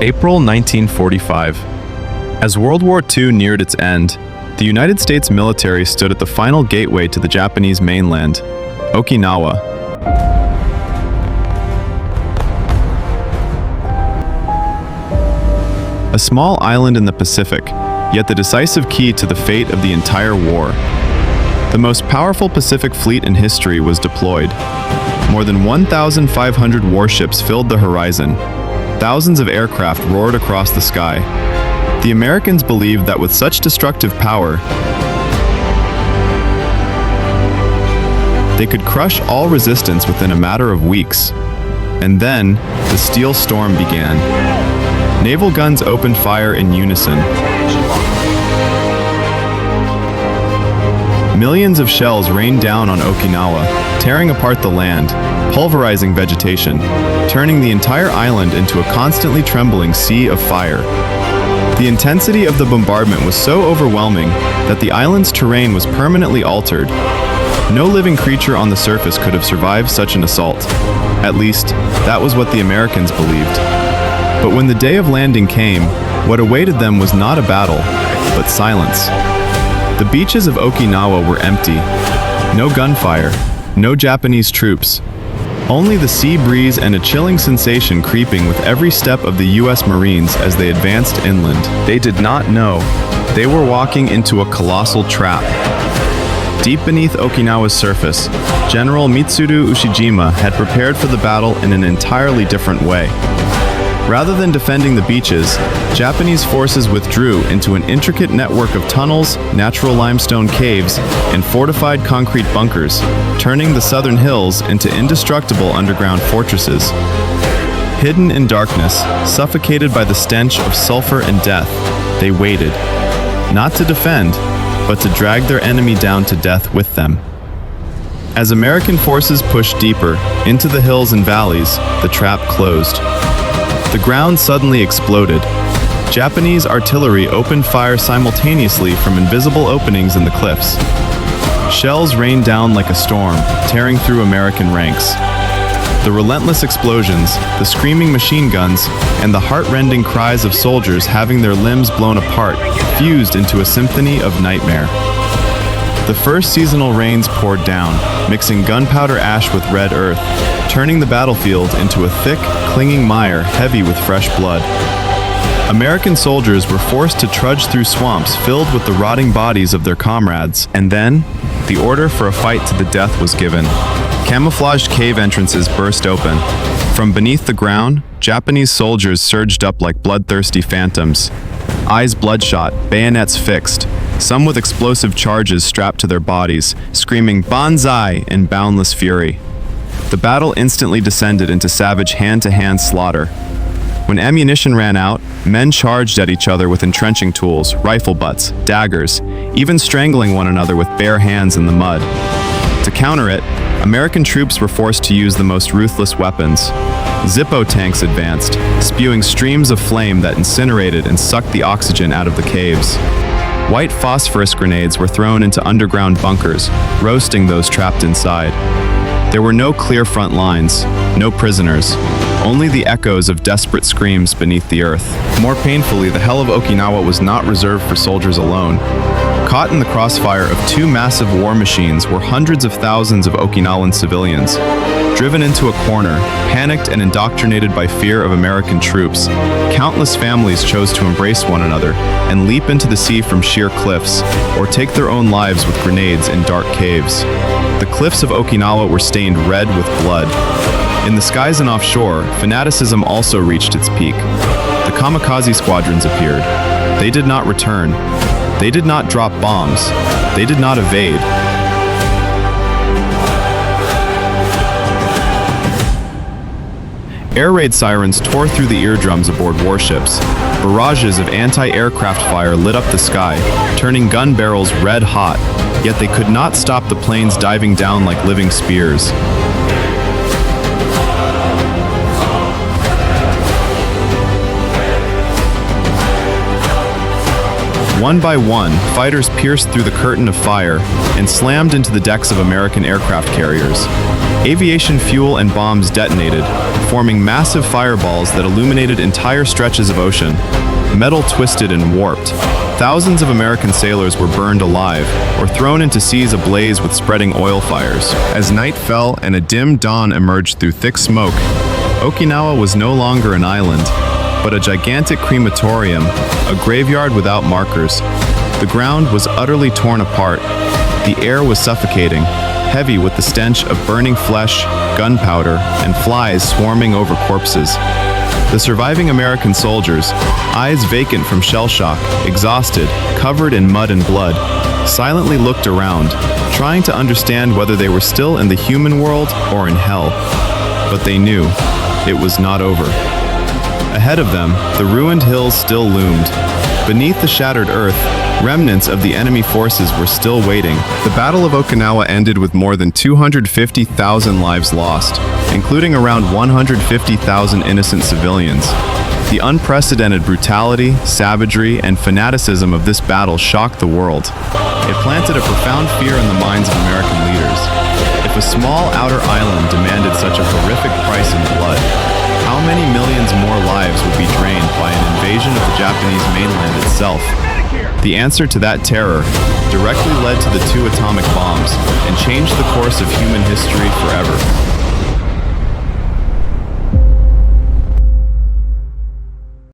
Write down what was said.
April 1945. As World War II neared its end, the United States military stood at the final gateway to the Japanese mainland, Okinawa. A small island in the Pacific, yet the decisive key to the fate of the entire war. The most powerful Pacific fleet in history was deployed. More than 1,500 warships filled the horizon. Thousands of aircraft roared across the sky. The Americans believed that with such destructive power, they could crush all resistance within a matter of weeks. And then, the steel storm began. Naval guns opened fire in unison. Millions of shells rained down on Okinawa, tearing apart the land, pulverizing vegetation, turning the entire island into a constantly trembling sea of fire. The intensity of the bombardment was so overwhelming that the island's terrain was permanently altered. No living creature on the surface could have survived such an assault. At least, that was what the Americans believed. But when the day of landing came, what awaited them was not a battle, but silence. The beaches of Okinawa were empty. No gunfire, no Japanese troops. Only the sea breeze and a chilling sensation creeping with every step of the U.S. Marines as they advanced inland. They did not know. They were walking into a colossal trap. Deep beneath Okinawa's surface, General Mitsuru Ushijima had prepared for the battle in an entirely different way. Rather than defending the beaches, Japanese forces withdrew into an intricate network of tunnels, natural limestone caves, and fortified concrete bunkers, turning the southern hills into indestructible underground fortresses. Hidden in darkness, suffocated by the stench of sulfur and death, they waited, not to defend, but to drag their enemy down to death with them. As American forces pushed deeper into the hills and valleys, the trap closed. The ground suddenly exploded. Japanese artillery opened fire simultaneously from invisible openings in the cliffs. Shells rained down like a storm, tearing through American ranks. The relentless explosions, the screaming machine guns, and the heart-rending cries of soldiers having their limbs blown apart fused into a symphony of nightmare. The first seasonal rains poured down, mixing gunpowder ash with red earth, turning the battlefield into a thick, clinging mire heavy with fresh blood. American soldiers were forced to trudge through swamps filled with the rotting bodies of their comrades, and then, the order for a fight to the death was given. Camouflaged cave entrances burst open. From beneath the ground, Japanese soldiers surged up like bloodthirsty phantoms. Eyes bloodshot, bayonets fixed, some with explosive charges strapped to their bodies, screaming "Banzai" in boundless fury. The battle instantly descended into savage hand-to-hand slaughter. When ammunition ran out, men charged at each other with entrenching tools, rifle butts, daggers, even strangling one another with bare hands in the mud. To counter it, American troops were forced to use the most ruthless weapons. Zippo tanks advanced, spewing streams of flame that incinerated and sucked the oxygen out of the caves. White phosphorus grenades were thrown into underground bunkers, roasting those trapped inside. There were no clear front lines, no prisoners, only the echoes of desperate screams beneath the earth. More painfully, the hell of Okinawa was not reserved for soldiers alone. Caught in the crossfire of two massive war machines were hundreds of thousands of Okinawan civilians. Driven into a corner, panicked and indoctrinated by fear of American troops, countless families chose to embrace one another and leap into the sea from sheer cliffs, or take their own lives with grenades in dark caves. The cliffs of Okinawa were stained red with blood. In the skies and offshore, fanaticism also reached its peak. The Kamikaze squadrons appeared. They did not return. They did not drop bombs. They did not evade. Air raid sirens tore through the eardrums aboard warships. Barrages of anti-aircraft fire lit up the sky, turning gun barrels red hot, yet they could not stop the planes diving down like living spears. One by one, fighters pierced through the curtain of fire and slammed into the decks of American aircraft carriers. Aviation fuel and bombs detonated, forming massive fireballs that illuminated entire stretches of ocean. Metal twisted and warped. Thousands of American sailors were burned alive or thrown into seas ablaze with spreading oil fires. As night fell and a dim dawn emerged through thick smoke, Okinawa was no longer an island, but a gigantic crematorium, a graveyard without markers. The ground was utterly torn apart. The air was suffocating, heavy with the stench of burning flesh, gunpowder, and flies swarming over corpses. The surviving American soldiers, eyes vacant from shell shock, exhausted, covered in mud and blood, silently looked around, trying to understand whether they were still in the human world or in hell. But they knew it was not over. Ahead of them, the ruined hills still loomed. Beneath the shattered earth, remnants of the enemy forces were still waiting. The Battle of Okinawa ended with more than 250,000 lives lost, including around 150,000 innocent civilians. The unprecedented brutality, savagery, and fanaticism of this battle shocked the world. It planted a profound fear in the minds of American leaders. If a small outer island demanded such a horrific price in blood, how many millions more lives would be drained by an invasion of the Japanese mainland itself? The answer to that terror directly led to the two atomic bombs and changed the course of human history forever.